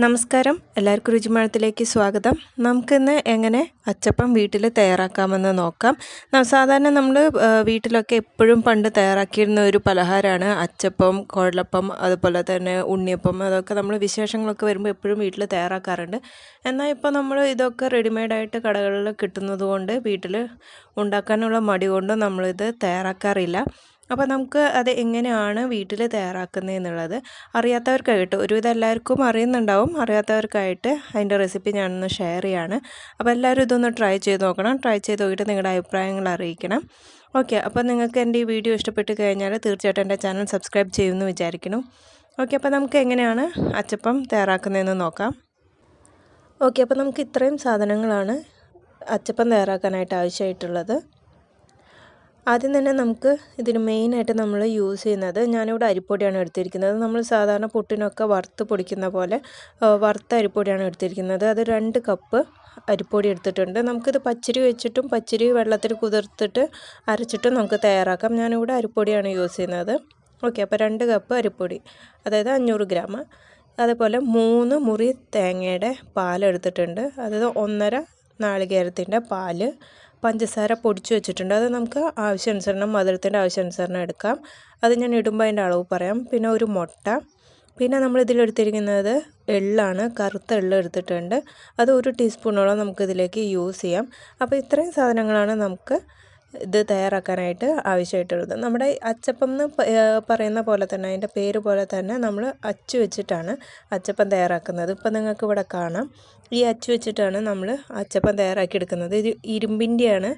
നമസ്കാരം, എല്ലാവർക്കും രുചിമഴത്തിലേക്ക് സ്വാഗതം. നമുക്കിന്ന് എങ്ങനെ അച്ചപ്പം വീട്ടിൽ തയ്യാറാക്കാമെന്ന് നോക്കാം. സാധാരണ നമ്മൾ വീട്ടിലൊക്കെ എപ്പോഴും പണ്ട് തയ്യാറാക്കിയിരുന്ന ഒരു പലഹാരമാണ് അച്ചപ്പം, കുഴലപ്പം, അതുപോലെ തന്നെ ഉണ്ണിയപ്പം. അതൊക്കെ നമ്മൾ വിശേഷങ്ങളൊക്കെ വരുമ്പോൾ എപ്പോഴും വീട്ടിൽ തയ്യാറാക്കാറുണ്ട്. എന്നാൽ ഇപ്പോൾ നമ്മൾ ഇതൊക്കെ റെഡിമെയ്ഡായിട്ട് കടകളിൽ കിട്ടുന്നത് കൊണ്ട് വീട്ടിൽ ഉണ്ടാക്കാനുള്ള മടി കൊണ്ട് നമ്മളിത് തയ്യാറാക്കാറില്ല. അപ്പോൾ നമുക്ക് അത് എങ്ങനെയാണ് വീട്ടിൽ തയ്യാറാക്കുന്നത് എന്നുള്ളത് അറിയാത്തവർക്കായിട്ട്, ഒരുവിധം എല്ലാവർക്കും അറിയുന്നുണ്ടാവും, അറിയാത്തവർക്കായിട്ട് അതിൻ്റെ റെസിപ്പി ഞാനൊന്ന് ഷെയർ ചെയ്യാണ്. അപ്പോൾ എല്ലാവരും ഇതൊന്ന് ട്രൈ ചെയ്ത് നോക്കണം. ട്രൈ ചെയ്ത് നോക്കിയിട്ട് നിങ്ങളുടെ അഭിപ്രായങ്ങൾ അറിയിക്കണം. ഓക്കെ, അപ്പോൾ നിങ്ങൾക്ക് എൻ്റെ ഈ വീഡിയോ ഇഷ്ടപ്പെട്ട് കഴിഞ്ഞാൽ തീർച്ചയായിട്ടും എൻ്റെ ചാനൽ സബ്സ്ക്രൈബ് ചെയ്യുമെന്ന് വിചാരിക്കുന്നു. ഓക്കെ, അപ്പോൾ നമുക്ക് എങ്ങനെയാണ് അച്ചപ്പം തയ്യാറാക്കുന്നതെന്ന് നോക്കാം. ഓക്കെ, അപ്പോൾ നമുക്ക് ഇത്രയും സാധനങ്ങളാണ് അച്ചപ്പം തയ്യാറാക്കാനായിട്ട് ആവശ്യമായിട്ടുള്ളത്. ആദ്യം തന്നെ നമുക്ക് ഇതിന് മെയിനായിട്ട് നമ്മൾ യൂസ് ചെയ്യുന്നത്, ഞാനിവിടെ അരിപ്പൊടിയാണ് എടുത്തിരിക്കുന്നത്. നമ്മൾ സാധാരണ പുട്ടിനൊക്കെ വറുത്ത് പൊടിക്കുന്ന പോലെ വറുത്ത അരിപ്പൊടിയാണ് എടുത്തിരിക്കുന്നത്. അത് 2 കപ്പ് അരിപ്പൊടി എടുത്തിട്ടുണ്ട്. നമുക്കിത് പച്ചരി വെച്ചിട്ടും പച്ചരി വെള്ളത്തിൽ കുതിർത്തിട്ട് അരച്ചിട്ടും നമുക്ക് തയ്യാറാക്കാം. ഞാനിവിടെ അരിപ്പൊടിയാണ് യൂസ് ചെയ്യുന്നത്. ഓക്കെ, അപ്പോൾ 2 കപ്പ് അരിപ്പൊടി, അതായത് 500 ഗ്രാം. അതേപോലെ 3 മുറി തേങ്ങയുടെ പാലെടുത്തിട്ടുണ്ട്, അതായത് 1.5 നാളികേരത്തിൻ്റെ പാല്. പഞ്ചസാര പൊടിച്ച് വെച്ചിട്ടുണ്ട്, അത് നമുക്ക് ആവശ്യാനുസരണം, മധുരത്തിൻ്റെ ആവശ്യാനുസരണം എടുക്കാം. അത് ഞാൻ ഇടുമ്പോൾ അതിൻ്റെ അളവ് പറയാം. പിന്നെ ഒരു മുട്ട, പിന്നെ നമ്മൾ ഇതിലെടുത്തിരിക്കുന്നത് എള്ളാണ്, കറുത്ത എള്ള് എടുത്തിട്ടുണ്ട്. അത് 1 ടീസ്പൂണോളം നമുക്കിതിലേക്ക് യൂസ് ചെയ്യാം. അപ്പോൾ ഇത്രയും സാധനങ്ങളാണ് നമുക്ക് ഇത് തയ്യാറാക്കാനായിട്ട് ആവശ്യമായിട്ടുള്ളത്. നമ്മുടെ അച്ചപ്പം എന്ന് പറയുന്ന പോലെ തന്നെ, അതിൻ്റെ പേര് പോലെ തന്നെ നമ്മൾ അച്ചു വെച്ചിട്ടാണ് അച്ചപ്പം തയ്യാറാക്കുന്നത്. ഇപ്പം നിങ്ങൾക്ക് ഇവിടെ കാണാം, ഈ അച്ചു വെച്ചിട്ടാണ് നമ്മൾ അച്ചപ്പം തയ്യാറാക്കിയെടുക്കുന്നത്. ഇത് ഇരുമ്പിൻ്റെയാണ്.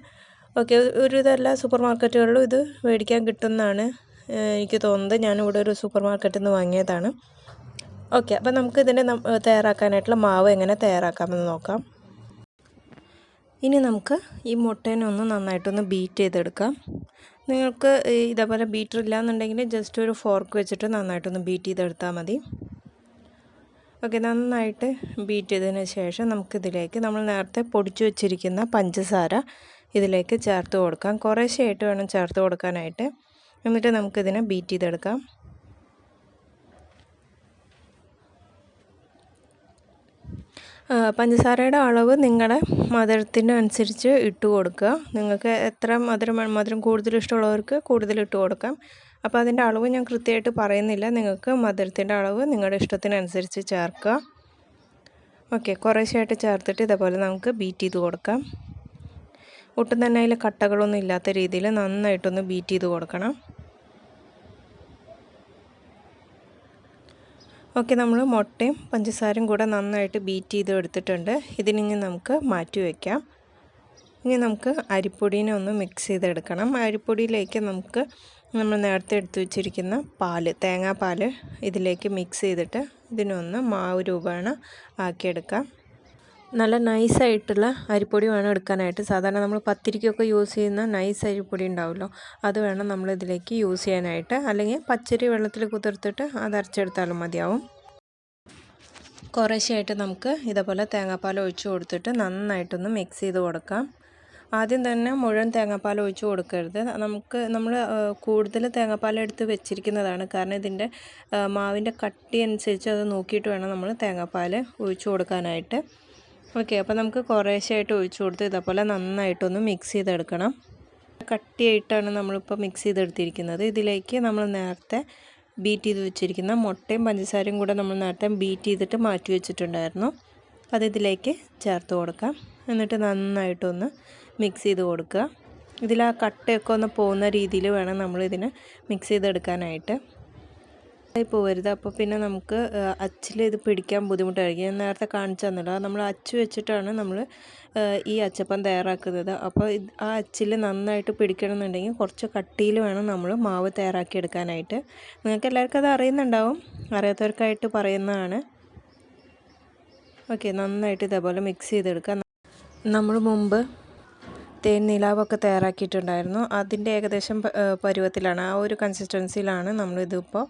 ഓക്കെ, ഒരുവിധം എല്ലാ സൂപ്പർ മാർക്കറ്റുകളിലും ഇത് മേടിക്കാൻ കിട്ടുമെന്നാണ് എനിക്ക് തോന്നുന്നത്. ഞാനിവിടെ ഒരു സൂപ്പർ മാർക്കറ്റിൽ നിന്ന് വാങ്ങിയതാണ്. ഓക്കെ, അപ്പോൾ നമുക്ക് ഇതിൻ്റെ തയ്യാറാക്കാനായിട്ടുള്ള മാവ് എങ്ങനെ തയ്യാറാക്കാമെന്ന് നോക്കാം. ഇനി നമുക്ക് ഈ മുട്ടേനെ ഒന്ന് നന്നായിട്ടൊന്ന് ബീറ്റ് ചെയ്തെടുക്കാം. നിങ്ങൾക്ക് ഇതേപോലെ ബീറ്റർ ഇല്ലയെന്നുണ്ടെങ്കിൽ ജസ്റ്റ് ഒരു ഫോർക്ക് വെച്ചിട്ട് നന്നായിട്ടൊന്ന് ബീറ്റ് ചെയ്തെടുത്താൽ മതി. ഓക്കെ, നന്നായിട്ട് ബീറ്റ് ചെയ്തതിന് ശേഷം നമുക്കിതിലേക്ക് നമ്മൾ നേരത്തെ പൊടിച്ചു വെച്ചിരിക്കുന്ന പഞ്ചസാര ഇതിലേക്ക് ചേർത്ത് കൊടുക്കാം. കുറേശ്ശെയായിട്ട് വേണം ചേർത്ത് കൊടുക്കാനായിട്ട്. എന്നിട്ട് നമുക്കിതിനെ ബീറ്റ് ചെയ്തെടുക്കാം. പഞ്ചസാരയുടെ അളവ് നിങ്ങളുടെ മധുരത്തിന് അനുസരിച്ച് ഇട്ട് കൊടുക്കുക. നിങ്ങൾക്ക് എത്ര മധുരം കൂടുതൽ ഇഷ്ടമുള്ളവർക്ക് കൂടുതൽ ഇട്ട് കൊടുക്കാം. അപ്പോൾ അതിൻ്റെ അളവ് ഞാൻ കൃത്യമായിട്ട് പറയുന്നില്ല, നിങ്ങൾക്ക് മധുരത്തിൻ്റെ അളവ് നിങ്ങളുടെ ഇഷ്ടത്തിനനുസരിച്ച് ചേർക്കുക. ഓക്കെ, കുറേശ്ശെയായിട്ട് ചേർത്തിട്ട് ഇതേപോലെ നമുക്ക് ബീറ്റ് ചെയ്ത് കൊടുക്കാം. ഒട്ടും തന്നെ അതിൽ കട്ടകളൊന്നും ഇല്ലാത്ത രീതിയിൽ നന്നായിട്ടൊന്ന് ബീറ്റ് ചെയ്ത് കൊടുക്കണം. ഓക്കെ, നമ്മൾ മുട്ടയും പഞ്ചസാരയും കൂടെ നന്നായിട്ട് ബീറ്റ് ചെയ്ത് എടുത്തിട്ടുണ്ട്. ഇതിനി നമുക്ക് മാറ്റി വയ്ക്കാം. ഇനി നമുക്ക് അരിപ്പൊടീനെ ഒന്ന് മിക്സ് ചെയ്തെടുക്കണം. അരിപ്പൊടിയിലേക്ക് നമുക്ക് നമ്മൾ നേരത്തെ എടുത്തു വെച്ചിരിക്കുന്ന പാല്, തേങ്ങാപ്പാൽ ഇതിലേക്ക് മിക്സ് ചെയ്തിട്ട് ഇതിനൊന്ന് മാവ് രൂപേണ ആക്കിയെടുക്കാം. നല്ല നൈസായിട്ടുള്ള അരിപ്പൊടി വേണം എടുക്കാനായിട്ട്. സാധാരണ നമ്മൾ പത്തിരിക്കൊക്കെ യൂസ് ചെയ്യുന്ന നൈസ് അരിപ്പൊടി ഉണ്ടാവുമല്ലോ, അത് വേണം നമ്മളിതിലേക്ക് യൂസ് ചെയ്യാനായിട്ട്. അല്ലെങ്കിൽ പച്ചരി വെള്ളത്തിൽ കുതിർത്തിട്ട് അത് അരച്ചെടുത്താലും മതിയാവും. കുറേശ്ശെയായിട്ട് നമുക്ക് ഇതേപോലെ തേങ്ങാപ്പാൽ ഒഴിച്ച് കൊടുത്തിട്ട് നന്നായിട്ടൊന്ന് മിക്സ് ചെയ്ത് കൊടുക്കാം. ആദ്യം തന്നെ മുഴുവൻ തേങ്ങാപ്പാൽ ഒഴിച്ച് കൊടുക്കരുത്. നമ്മൾ കൂടുതൽ തേങ്ങാപ്പാൽ എടുത്ത് വെച്ചിരിക്കുന്നതാണ്, കാരണം ഇതിൻ്റെ മാവിൻ്റെ കട്ടി അനുസരിച്ച് അത് നോക്കിയിട്ട് വേണം നമ്മൾ തേങ്ങാപ്പാൽ ഒഴിച്ച് കൊടുക്കാനായിട്ട്. ഓക്കെ, അപ്പോൾ നമുക്ക് കുറേശ്ശെയായിട്ട് ഒഴിച്ച് കൊടുത്ത് ഇതേപോലെ നന്നായിട്ടൊന്ന് മിക്സ് ചെയ്തെടുക്കണം. കട്ടിയായിട്ടാണ് നമ്മളിപ്പോൾ മിക്സ് ചെയ്തെടുത്തിരിക്കുന്നത്. ഇതിലേക്ക് നമ്മൾ നേരത്തെ ബീറ്റ് ചെയ്ത് വെച്ചിരിക്കുന്ന മുട്ടയും പഞ്ചസാരയും കൂടെ നമ്മൾ നേരത്തെ ബീറ്റ് ചെയ്തിട്ട് മാറ്റി വെച്ചിട്ടുണ്ടായിരുന്നു, അത് ഇതിലേക്ക് ചേർത്ത് കൊടുക്കാം. എന്നിട്ട് നന്നായിട്ടൊന്ന് മിക്സ് ചെയ്ത് കൊടുക്കുക. ഇതിൽ ആ കട്ടയൊക്കെ ഒന്ന് പോകുന്ന രീതിയിൽ വേണം നമ്മളിതിനെ മിക്സ് ചെയ്തെടുക്കാനായിട്ട്. പോവരുത്, അപ്പോൾ പിന്നെ നമുക്ക് അച്ചിൽ ഇത് പിടിക്കാൻ ബുദ്ധിമുട്ടായിരിക്കും. ഞാൻ നേരത്തെ കാണിച്ചു തന്നല്ലോ, നമ്മൾ അച്ച് വെച്ചിട്ടാണ് നമ്മൾ ഈ അച്ചപ്പം തയ്യാറാക്കുന്നത്. അപ്പോൾ ആ അച്ചിൽ നന്നായിട്ട് പിടിക്കണമെന്നുണ്ടെങ്കിൽ കുറച്ച് കട്ടിയിൽ വേണം നമ്മൾ മാവ് തയ്യാറാക്കി എടുക്കാനായിട്ട്. നിങ്ങൾക്ക് എല്ലാവർക്കും അത് അറിയുന്നുണ്ടാവും, അറിയാത്തവർക്കായിട്ട് പറയുന്നതാണ്. ഓക്കെ, നന്നായിട്ട് ഇതേപോലെ മിക്സ് ചെയ്തെടുക്കാം. നമ്മൾ മുമ്പ് തേൻ നിലാവൊക്കെ തയ്യാറാക്കിയിട്ടുണ്ടായിരുന്നു, അതിൻ്റെ ഏകദേശം പരുവത്തിലാണ്, ആ ഒരു കൺസിസ്റ്റൻസിയിലാണ് നമ്മളിതിപ്പോൾ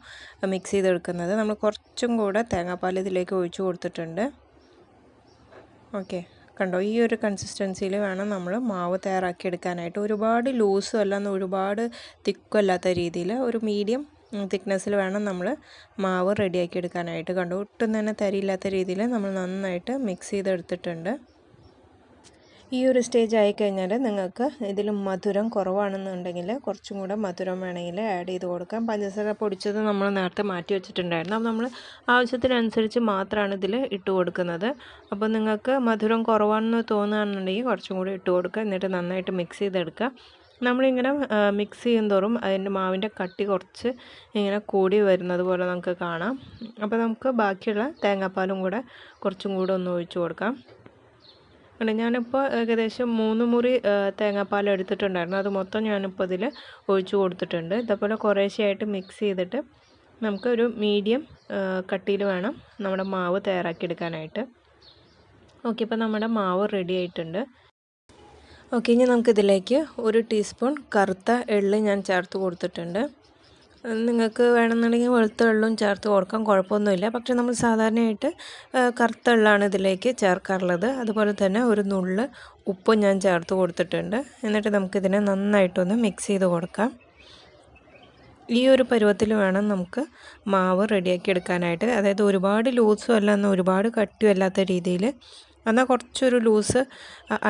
മിക്സ് ചെയ്തെടുക്കുന്നത്. നമ്മൾ കുറച്ചും കൂടെ തേങ്ങാപ്പാൽ ഇതിലേക്ക് ഒഴിച്ച് കൊടുത്തിട്ടുണ്ട്. ഓക്കെ, കണ്ടോ, ഈ ഒരു കൺസിസ്റ്റൻസിയിൽ വേണം നമ്മൾ മാവ് തയ്യാറാക്കി എടുക്കാനായിട്ട്. ഒരുപാട് ലൂസും അല്ല, ഒരുപാട് തിക്കും അല്ലാത്ത രീതിയിൽ ഒരു മീഡിയം തിക്നെസ്സിൽ വേണം നമ്മൾ മാവ് റെഡിയാക്കി എടുക്കാനായിട്ട്. കണ്ടു, ഒട്ടും തന്നെ തരിയില്ലാത്ത രീതിയിൽ നമ്മൾ നന്നായിട്ട് മിക്സ് ചെയ്തെടുത്തിട്ടുണ്ട്. ഈ ഒരു സ്റ്റേജ് ആയിക്കഴിഞ്ഞാൽ നിങ്ങൾക്ക് ഇതിൽ മധുരം കുറവാണെന്നുണ്ടെങ്കിൽ കുറച്ചും കൂടെ മധുരം വേണമെങ്കിൽ ആഡ് ചെയ്ത് കൊടുക്കാം. പഞ്ചസാര പൊടിച്ചത് നമ്മൾ നേരത്തെ മാറ്റി വെച്ചിട്ടുണ്ടായിരുന്നു. അപ്പോൾ നമ്മൾ ആവശ്യത്തിനനുസരിച്ച് മാത്രമാണ് ഇതിൽ ഇട്ട് കൊടുക്കുന്നത്. അപ്പോൾ നിങ്ങൾക്ക് മധുരം കുറവാണെന്ന് തോന്നുകയാണെന്നുണ്ടെങ്കിൽ കുറച്ചും കൂടി ഇട്ട് കൊടുക്കുക. എന്നിട്ട് നന്നായിട്ട് മിക്സ് ചെയ്തെടുക്കുക. നമ്മളിങ്ങനെ മിക്സ് ചെയ്യും തോറും അതിൻ്റെ മാവിൻ്റെ കട്ടി കുറച്ച് ഇങ്ങനെ കൂടി വരുന്നത് പോലെ നമുക്ക് കാണാം. അപ്പോൾ നമുക്ക് ബാക്കിയുള്ള തേങ്ങാപ്പാലും കൂടെ കുറച്ചും കൂടെ ഒന്ന് ഒഴിച്ച് കൊടുക്കാം. ഞാനിപ്പോൾ ഏകദേശം 3 മുറി തേങ്ങാപ്പാൽ എടുത്തിട്ടുണ്ടായിരുന്നു. അത് മൊത്തം ഞാനിപ്പോൾ ഇതിൽ ഒഴിച്ചു കൊടുത്തിട്ടുണ്ട്. ഇതേപോലെ കുറേശ്ശെയായിട്ട് മിക്സ് ചെയ്തിട്ട് നമുക്കൊരു മീഡിയം കട്ടിയിൽ വേണം നമ്മുടെ മാവ് തയ്യാറാക്കിയെടുക്കാനായിട്ട്. ഓക്കെ, ഇപ്പോൾ നമ്മുടെ മാവ് റെഡി ആയിട്ടുണ്ട്. ഓക്കെ, ഇനി നമുക്കിതിലേക്ക് 1 ടീസ്പൂൺ കറുത്ത എള്ള് ഞാൻ ചേർത്ത് കൊടുത്തിട്ടുണ്ട്. നിങ്ങൾക്ക് വേണമെന്നുണ്ടെങ്കിൽ വെളുത്ത എള്ളും ചേർത്ത് കൊടുക്കാം, കുഴപ്പമൊന്നുമില്ല. പക്ഷേ നമ്മൾ സാധാരണയായിട്ട് കറുത്ത എള്ളാണ് ഇതിലേക്ക് ചേർക്കാറുള്ളത്. അതുപോലെ തന്നെ ഒരു നുള്ള് ഉപ്പും ഞാൻ ചേർത്ത് കൊടുത്തിട്ടുണ്ട്. എന്നിട്ട് നമുക്കിതിനെ നന്നായിട്ടൊന്ന് മിക്സ് ചെയ്ത് കൊടുക്കാം. ഈ ഒരു പരുവത്തിൽ വേണം നമുക്ക് മാവ് റെഡിയാക്കി എടുക്കാനായിട്ട്. അതായത് ഒരുപാട് ലൂസും അല്ല, എന്നാൽ ഒരുപാട് കട്ടിയും അല്ലാത്ത രീതിയിൽ, എന്നാൽ കുറച്ചൊരു ലൂസ്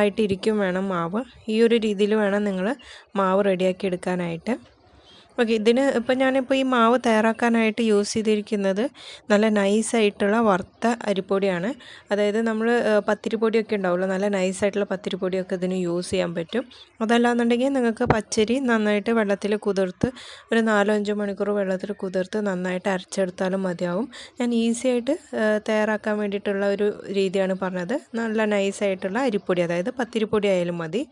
ആയിട്ടിരിക്കും വേണം മാവ്. ഈ ഒരു രീതിയിൽ വേണം നിങ്ങൾ മാവ് റെഡിയാക്കി എടുക്കാനായിട്ട്. ഓക്കെ, ഇപ്പോൾ ഞാനിപ്പോൾ ഈ മാവ് തയ്യാറാക്കാനായിട്ട് യൂസ് ചെയ്തിരിക്കുന്നത് നല്ല നൈസായിട്ടുള്ള വറുത്ത അരിപ്പൊടിയാണ്. അതായത് നമ്മൾ പത്തിരിപ്പൊടിയൊക്കെ ഉണ്ടാവുമല്ലോ, നല്ല നൈസായിട്ടുള്ള പത്തിരിപ്പൊടിയൊക്കെ ഇതിന് യൂസ് ചെയ്യാൻ പറ്റും. അതല്ലാന്നുണ്ടെങ്കിൽ നിങ്ങൾക്ക് പച്ചരി നന്നായിട്ട് വെള്ളത്തിൽ കുതിർത്ത് ഒരു 4-5 മണിക്കൂർ വെള്ളത്തിൽ കുതിർത്ത് നന്നായിട്ട് അരച്ചെടുത്താലും മതിയാവും. ഞാൻ ഈസി ആയിട്ട് തയ്യാറാക്കാൻ വേണ്ടിയിട്ടുള്ള ഒരു രീതിയാണ് പറഞ്ഞത്. നല്ല നൈസായിട്ടുള്ള അരിപ്പൊടി, അതായത് പത്തിരിപ്പൊടി ആയാലും മതി,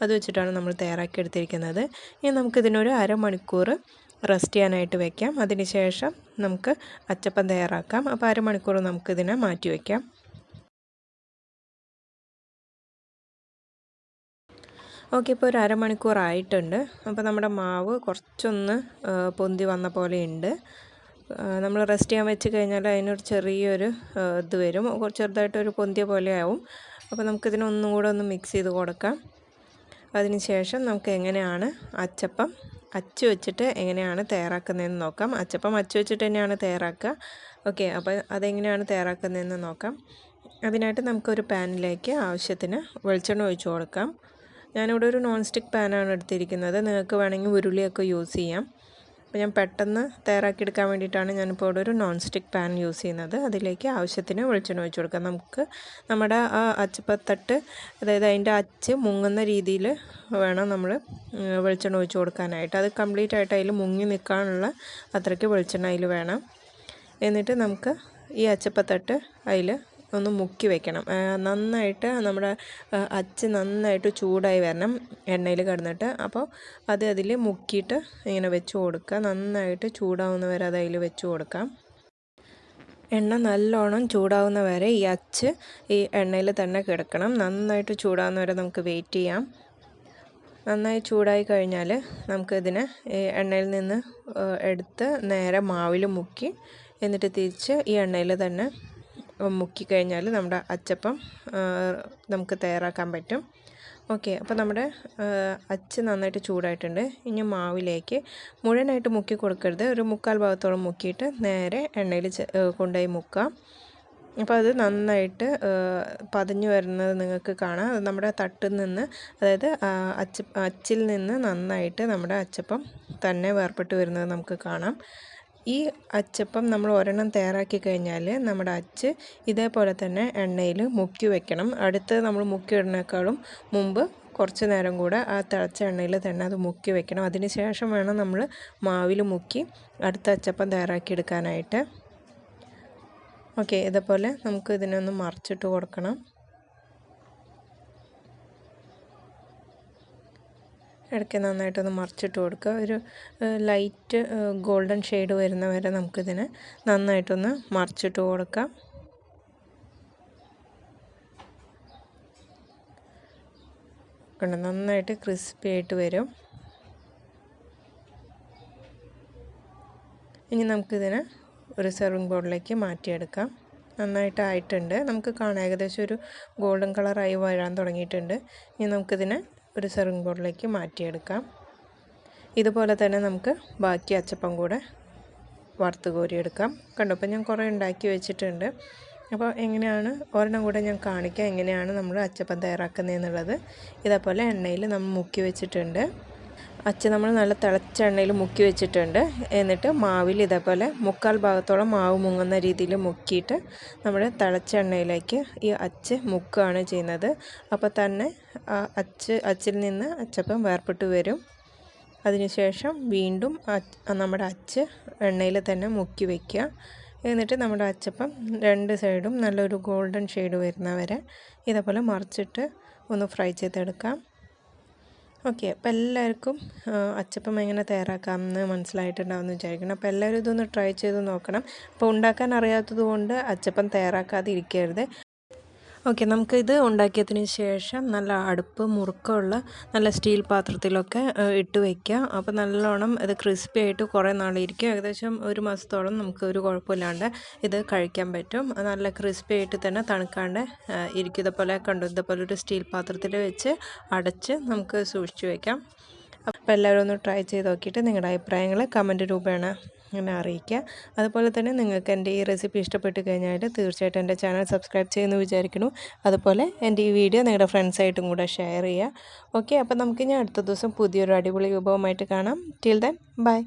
അത് വെച്ചിട്ടാണ് നമ്മൾ തയ്യാറാക്കി എടുത്തിരിക്കുന്നത്. ഇനി നമുക്കിതിനൊരു അരമണിക്കൂർ റെസ്റ്റ് ചെയ്യാനായിട്ട് വയ്ക്കാം. അതിനുശേഷം നമുക്ക് അച്ചപ്പം തയ്യാറാക്കാം. അപ്പോൾ അരമണിക്കൂർ നമുക്കിതിനെ മാറ്റി വയ്ക്കാം. ഓക്കെ, ഇപ്പോൾ ഒരു അരമണിക്കൂർ ആയിട്ടുണ്ട്. അപ്പോൾ നമ്മുടെ മാവ് കുറച്ചൊന്ന് പൊന്തി വന്ന പോലെ ഉണ്ട്. നമ്മൾ റെസ്റ്റ് ചെയ്യാൻ വെച്ച് കഴിഞ്ഞാൽ അതിനൊരു ചെറിയൊരു ഇത് വരും, ചെറുതായിട്ടൊരു പൊന്തിയ പോലെ ആവും. അപ്പോൾ നമുക്കിതിനെ ഒന്നും കൂടെ ഒന്ന് മിക്സ് ചെയ്ത് കൊടുക്കാം. അതിനുശേഷം നമുക്ക് എങ്ങനെയാണ് അച്ചപ്പം അച്ച് വെച്ചിട്ട് എങ്ങനെയാണ് തയ്യാറാക്കുന്നതെന്ന് നോക്കാം. അച്ചപ്പം അച്ച് വെച്ചിട്ട് തന്നെയാണ് തയ്യാറാക്കുക. ഓക്കെ, അപ്പോൾ അതെങ്ങനെയാണ് തയ്യാറാക്കുന്നതെന്ന് നോക്കാം. അതിനായിട്ട് നമുക്കൊരു പാനിലേക്ക് ആവശ്യത്തിന് വെളിച്ചെണ്ണ ഒഴിച്ച് കൊടുക്കാം. ഞാനിവിടെ ഒരു നോൺ സ്റ്റിക്ക് പാനാണ് എടുത്തിരിക്കുന്നത്. നിങ്ങൾക്ക് വേണമെങ്കിൽ ഉരുളിയൊക്കെ യൂസ് ചെയ്യാം. അപ്പോൾ ഞാൻ പെട്ടെന്ന് തയ്യാറാക്കിയെടുക്കാൻ വേണ്ടിയിട്ടാണ് ഞാനിപ്പോൾ ഇവിടെ ഒരു നോൺ സ്റ്റിക്ക് പാൻ യൂസ് ചെയ്യുന്നത്. അതിലേക്ക് ആവശ്യത്തിന് വെളിച്ചെണ്ണ ഒഴിച്ച് കൊടുക്കാം. നമുക്ക് നമ്മുടെ ആ അച്ചപ്പത്തട്ട്, അതായത് അതിൻ്റെ അച്ച് മുങ്ങുന്ന രീതിയിൽ വേണം നമ്മൾ വെളിച്ചെണ്ണ ഒഴിച്ച് കൊടുക്കാനായിട്ട്. അത് കംപ്ലീറ്റ് ആയിട്ട് അതിൽ മുങ്ങി നിൽക്കാനുള്ള അത്രയ്ക്ക് വെളിച്ചെണ്ണ അതിൽ വേണം. എന്നിട്ട് നമുക്ക് ഈ അച്ചപ്പത്തട്ട് അതിൽ ഒന്ന് മുക്കി വെക്കണം. നന്നായിട്ട് നമ്മുടെ അച്ച് നന്നായിട്ട് ചൂടായി വരണം എണ്ണയിൽ കിടന്നിട്ട്. അപ്പോൾ അത് അതിൽ മുക്കിയിട്ട് ഇങ്ങനെ വെച്ച് കൊടുക്കുക. നന്നായിട്ട് ചൂടാവുന്ന വരെ അത് അതിൽ വെച്ച് കൊടുക്കാം. എണ്ണ നല്ലോണം ചൂടാവുന്ന വരെ ഈ അച്ച് ഈ എണ്ണയിൽ തന്നെ കിടക്കണം. നന്നായിട്ട് ചൂടാവുന്ന വരെ നമുക്ക് വെയിറ്റ് ചെയ്യാം. നന്നായി ചൂടായി കഴിഞ്ഞാൽ നമുക്കിതിനെ എണ്ണയിൽ നിന്ന് എടുത്ത് നേരെ മാവിൽ മുക്കി എന്നിട്ട് തിരിച്ച് ഈ എണ്ണയിൽ തന്നെ മുക്കിക്കഴിഞ്ഞാൽ നമ്മുടെ അച്ചപ്പം നമുക്ക് തയ്യാറാക്കാൻ പറ്റും. ഓക്കെ, അപ്പോൾ നമ്മുടെ അച്ച് നന്നായിട്ട് ചൂടായിട്ടുണ്ട്. ഇനി മാവിലേക്ക് മുഴുവനായിട്ട് മുക്കി കൊടുക്കരുത്, ഒരു 1/4 ഭാഗത്തോളം മുക്കിയിട്ട് നേരെ എണ്ണയിൽ കൊണ്ടുപോയി മുക്കാം. അപ്പോൾ അത് നന്നായിട്ട് പതഞ്ഞു വരുന്നത് നിങ്ങൾക്ക് കാണാം. അത് നമ്മുടെ തട്ടിൽ നിന്ന്, അതായത് അച്ചിൽ നിന്ന് നന്നായിട്ട് നമ്മുടെ അച്ചപ്പം തന്നെ വേർപെട്ട് വരുന്നത് നമുക്ക് കാണാം. ഈ അച്ചപ്പം നമ്മൾ ഒരെണ്ണം തയ്യാറാക്കി കഴിഞ്ഞാൽ നമ്മുടെ അച്ച് ഇതേപോലെ തന്നെ എണ്ണയിൽ മുക്കി വെക്കണം. അടുത്ത് നമ്മൾ മുക്കിയിടുന്നേക്കാളും മുമ്പ് കുറച്ച് നേരം കൂടെ ആ തിളച്ച എണ്ണയിൽ തന്നെ അത് മുക്കി വെക്കണം. അതിന് ശേഷം വേണം നമ്മൾ മാവിൽ മുക്കി അടുത്ത അച്ചപ്പം തയ്യാറാക്കിയെടുക്കാനായിട്ട്. ഓക്കെ, ഇതേപോലെ നമുക്ക് ഇതിനൊന്ന് മറിച്ചിട്ട് കൊടുക്കണം. ഇടയ്ക്ക് നന്നായിട്ടൊന്ന് മറിച്ചിട്ട് കൊടുക്കുക. ഒരു ലൈറ്റ് ഗോൾഡൻ ഷെയ്ഡ് വരുന്ന വരെ നമുക്കിതിനെ നന്നായിട്ടൊന്ന് മറിച്ചിട്ട് കൊടുക്കാം. കണ്ടോ, നന്നായിട്ട് ക്രിസ്പി ആയിട്ട് വരും. ഇനി നമുക്കിതിനെ ഒരു സെർവിങ് ബൗളിലേക്ക് മാറ്റിയെടുക്കാം. നന്നായിട്ട് ആയിട്ടുണ്ട്, നമുക്ക് കാണാം ഏകദേശം ഒരു ഗോൾഡൻ കളറായി വരാൻ തുടങ്ങിയിട്ടുണ്ട്. ഇനി നമുക്കിതിനെ ഒരു സെർവിങ് ബൗളിലേക്ക് മാറ്റിയെടുക്കാം. ഇതുപോലെ തന്നെ നമുക്ക് ബാക്കി അച്ചപ്പം കൂടെ വറുത്ത് കോരിയെടുക്കാം. കണ്ടോ, അപ്പോൾ ഞാൻ കുറേ ഉണ്ടാക്കി വെച്ചിട്ടുണ്ട്. അപ്പോൾ എങ്ങനെയാണ് ഒരെണ്ണം കൂടെ ഞാൻ കാണിക്കാം എങ്ങനെയാണ് നമ്മൾ അച്ചപ്പം തയ്യാറാക്കുന്നതെന്നുള്ളത്. ഇതേപോലെ എണ്ണയിൽ നമ്മൾ മുക്കി വെച്ചിട്ടുണ്ട്. നമ്മൾ നല്ല തിളച്ച എണ്ണയിൽ മുക്കി വെച്ചിട്ടുണ്ട്. എന്നിട്ട് മാവിൽ ഇതേപോലെ 1/4 ഭാഗത്തോളം മാവ് മുങ്ങുന്ന രീതിയിൽ മുക്കിയിട്ട് നമ്മൾ തിളച്ച എണ്ണയിലേക്ക് ഈ അച്ച് മുക്കുകയാണ് ചെയ്യുന്നത്. അപ്പോൾ തന്നെ അച്ചിൽ നിന്ന് അച്ചപ്പം വേർപെട്ട് വരും. അതിനുശേഷം വീണ്ടും നമ്മുടെ അച്ച് എണ്ണയിൽ തന്നെ മുക്കി വയ്ക്കുക. എന്നിട്ട് നമ്മുടെ അച്ചപ്പം 2 സൈഡും നല്ലൊരു ഗോൾഡൻ ഷെയ്ഡ് വരുന്നവരെ ഇതേപോലെ മറിച്ചിട്ട് ഒന്ന് ഫ്രൈ ചെയ്തെടുക്കാം. ഓക്കെ, അപ്പോൾ എല്ലാവർക്കും അച്ചപ്പം എങ്ങനെ തയ്യാറാക്കാമെന്ന് മനസ്സിലായിട്ടുണ്ടാവുമെന്ന് വിചാരിക്കണം. അപ്പോൾ എല്ലാവരും ഇതൊന്ന് ട്രൈ ചെയ്ത് നോക്കണം. അപ്പോൾ ഉണ്ടാക്കാൻ അറിയാത്തത് കൊണ്ട് അച്ചപ്പം തയ്യാറാക്കാതെ ഇരിക്കരുത്. ഓക്കെ, നമുക്കിത് ഉണ്ടാക്കിയതിന് ശേഷം നല്ല അടുപ്പ് മുറുക്കമുള്ള നല്ല സ്റ്റീൽ പാത്രത്തിലൊക്കെ ഇട്ട് വയ്ക്കുക. അപ്പോൾ നല്ലോണം ഇത് ക്രിസ്പി ആയിട്ട് കുറേ നാളിരിക്കും. ഏകദേശം 1 മാസത്തോളം നമുക്ക് ഒരു കുഴപ്പമില്ലാണ്ട് ഇത് കഴിക്കാൻ പറ്റും. നല്ല ക്രിസ്പി ആയിട്ട് തന്നെ തണുക്കാണ്ട് ഇരിക്കും. ഇതുപോലെ കണ്ടു, ഇതുപോലെ ഒരു സ്റ്റീൽ പാത്രത്തിൽ വെച്ച് അടച്ച് നമുക്ക് സൂക്ഷിച്ച് വയ്ക്കാം. അപ്പോൾ എല്ലാവരും ഒന്ന് ട്രൈ ചെയ്ത് നോക്കിയിട്ട് നിങ്ങളുടെ അഭിപ്രായങ്ങൾ കമൻറ്റ് രൂപേണ എന്നെ അറിയിക്കുക. അതുപോലെ തന്നെ നിങ്ങൾക്ക് എൻ്റെ ഈ റെസിപ്പി ഇഷ്ടപ്പെട്ട് കഴിഞ്ഞാൽ തീർച്ചയായിട്ടും എൻ്റെ ചാനൽ സബ്സ്ക്രൈബ് ചെയ്യുമെന്ന് വിചാരിക്കുന്നു. അതുപോലെ എൻ്റെ ഈ വീഡിയോ നിങ്ങളുടെ ഫ്രണ്ട്സായിട്ടും കൂടെ ഷെയർ ചെയ്യുക. ഓക്കെ, അപ്പോൾ നമുക്കിനി അടുത്ത ദിവസം പുതിയൊരു അടിപൊളി വിഭവമായിട്ട് കാണാം. Till then bye.